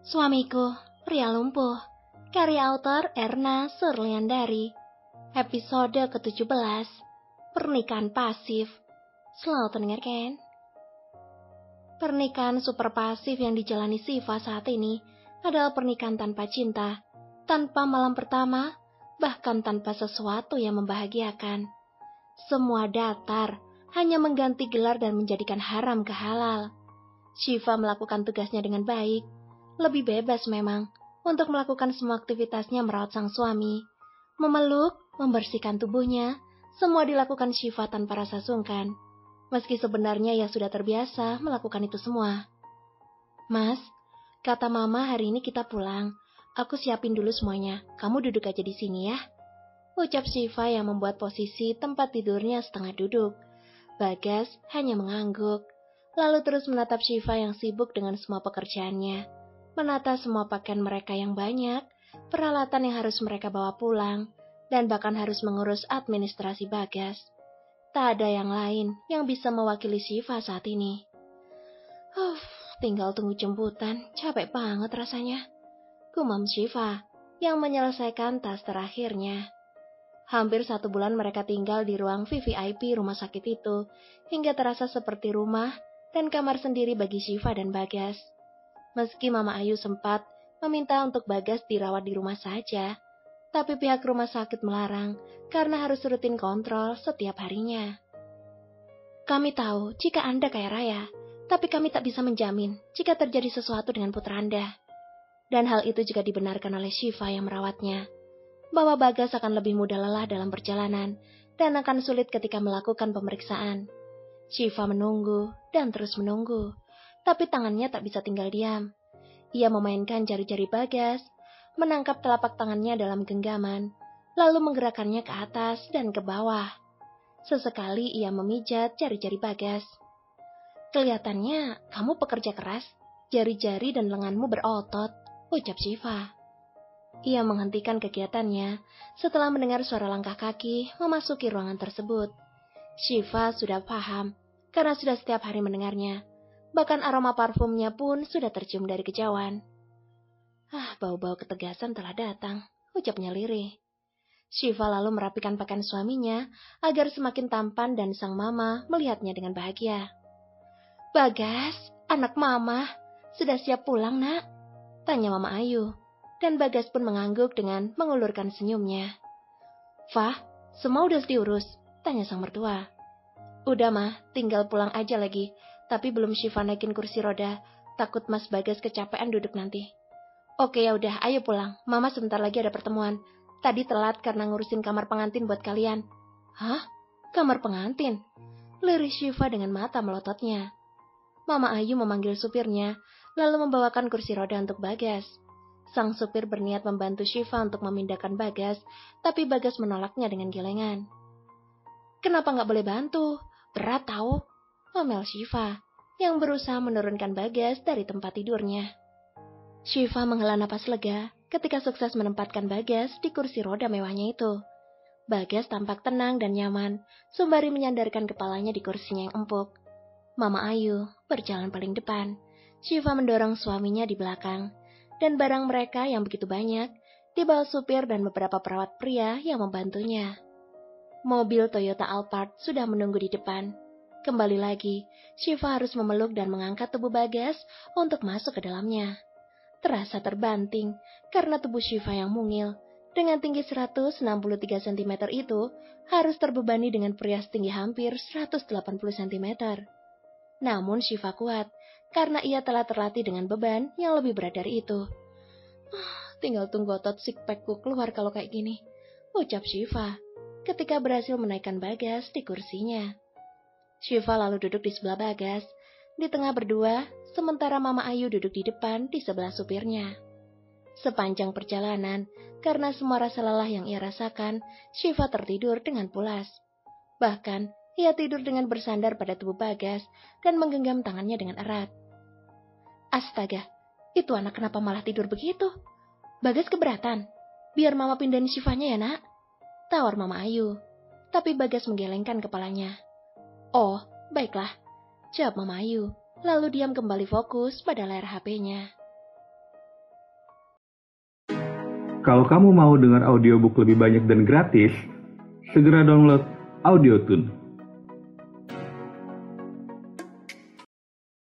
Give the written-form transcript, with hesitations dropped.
Suamiku, Pria Lumpuh, karya autor Erna Surliandari, episode ke-17, Pernikahan Pasif. Selamat mendengarkan. Pernikahan super pasif yang dijalani Shiva saat ini adalah pernikahan tanpa cinta, tanpa malam pertama, bahkan tanpa sesuatu yang membahagiakan. Semua datar, hanya mengganti gelar dan menjadikan haram ke halal. Shiva melakukan tugasnya dengan baik, lebih bebas memang, untuk melakukan semua aktivitasnya merawat sang suami. Memeluk, membersihkan tubuhnya, semua dilakukan Shiva tanpa rasa sungkan. Meski sebenarnya ia sudah terbiasa melakukan itu semua. "Mas, kata Mama hari ini kita pulang. Aku siapin dulu semuanya, kamu duduk aja di sini ya," ucap Shiva yang membuat posisi tempat tidurnya setengah duduk. Bagas hanya mengangguk, lalu terus menatap Shiva yang sibuk dengan semua pekerjaannya. Menata semua pakaian mereka yang banyak, peralatan yang harus mereka bawa pulang, dan bahkan harus mengurus administrasi Bagas. Tak ada yang lain yang bisa mewakili Shiva saat ini. Tinggal tunggu jemputan, capek banget rasanya, gumam Shiva yang menyelesaikan tas terakhirnya. Hampir 1 bulan mereka tinggal di ruang VVIP rumah sakit itu, hingga terasa seperti rumah dan kamar sendiri bagi Shiva dan Bagas. Meski Mama Ayu sempat meminta untuk Bagas dirawat di rumah saja, tapi pihak rumah sakit melarang karena harus rutin kontrol setiap harinya. "Kami tahu jika Anda kaya raya, tapi kami tak bisa menjamin jika terjadi sesuatu dengan putra Anda." Dan hal itu juga dibenarkan oleh Shiva yang merawatnya, bahwa Bagas akan lebih mudah lelah dalam perjalanan dan akan sulit ketika melakukan pemeriksaan. Shiva menunggu dan terus menunggu, tapi tangannya tak bisa tinggal diam. Ia memainkan jari-jari Bagas, menangkap telapak tangannya dalam genggaman, lalu menggerakkannya ke atas dan ke bawah. Sesekali ia memijat jari-jari Bagas. "Kelihatannya kamu pekerja keras, jari-jari dan lenganmu berotot," ucap Shiva. Ia menghentikan kegiatannya setelah mendengar suara langkah kaki memasuki ruangan tersebut. Shiva sudah paham, karena sudah setiap hari mendengarnya. Bahkan aroma parfumnya pun sudah tercium dari kejauhan. Bau-bau ketegasan telah datang, ucapnya lirih. Shiva lalu merapikan pakaian suaminya agar semakin tampan dan sang mama melihatnya dengan bahagia. "Bagas, anak mama, sudah siap pulang nak?" tanya Mama Ayu, dan Bagas pun mengangguk dengan mengulurkan senyumnya. "Fah, semua udah diurus?" tanya sang mertua. "Udah mah, tinggal pulang aja lagi. Tapi belum Shiva naikin kursi roda, takut Mas Bagas kecapean duduk nanti." "Oke ya udah, ayo pulang. Mama sebentar lagi ada pertemuan. Tadi telat karena ngurusin kamar pengantin buat kalian." "Hah? Kamar pengantin?" lirih Shiva dengan mata melototnya. Mama Ayu memanggil supirnya, lalu membawakan kursi roda untuk Bagas. Sang supir berniat membantu Shiva untuk memindahkan Bagas, tapi Bagas menolaknya dengan gelengan. "Kenapa nggak boleh bantu? Berat tahu," omel Shiva, yang berusaha menurunkan Bagas dari tempat tidurnya. Shiva menghela napas lega ketika sukses menempatkan Bagas di kursi roda mewahnya itu. Bagas tampak tenang dan nyaman, sembari menyandarkan kepalanya di kursinya yang empuk. Mama Ayu berjalan paling depan. Shiva mendorong suaminya di belakang, dan barang mereka yang begitu banyak dibawa supir dan beberapa perawat pria yang membantunya. Mobil Toyota Alphard sudah menunggu di depan. Kembali lagi, Shiva harus memeluk dan mengangkat tubuh Bagas untuk masuk ke dalamnya. Terasa terbanting karena tubuh Shiva yang mungil, dengan tinggi 163 cm itu, harus terbebani dengan pria setinggi hampir 180 cm. Namun Shiva kuat, karena ia telah terlatih dengan beban yang lebih berat dari itu. Tinggal tunggu otot six-packku keluar kalau kayak gini," ucap Shiva ketika berhasil menaikkan Bagas di kursinya. Shiva lalu duduk di sebelah Bagas, di tengah berdua, sementara Mama Ayu duduk di depan di sebelah supirnya. Sepanjang perjalanan, karena semua rasa lelah yang ia rasakan, Shiva tertidur dengan pulas. Bahkan, ia tidur dengan bersandar pada tubuh Bagas dan menggenggam tangannya dengan erat. "Astaga, itu anak kenapa malah tidur begitu? Bagas keberatan? Biar Mama pindahin Shivanya ya nak?" tawar Mama Ayu, tapi Bagas menggelengkan kepalanya. "Oh, baiklah," jawab Mama Ayu, lalu diam kembali fokus pada layar HP-nya. Kalau kamu mau dengar audiobook lebih banyak dan gratis, segera download Audiotune.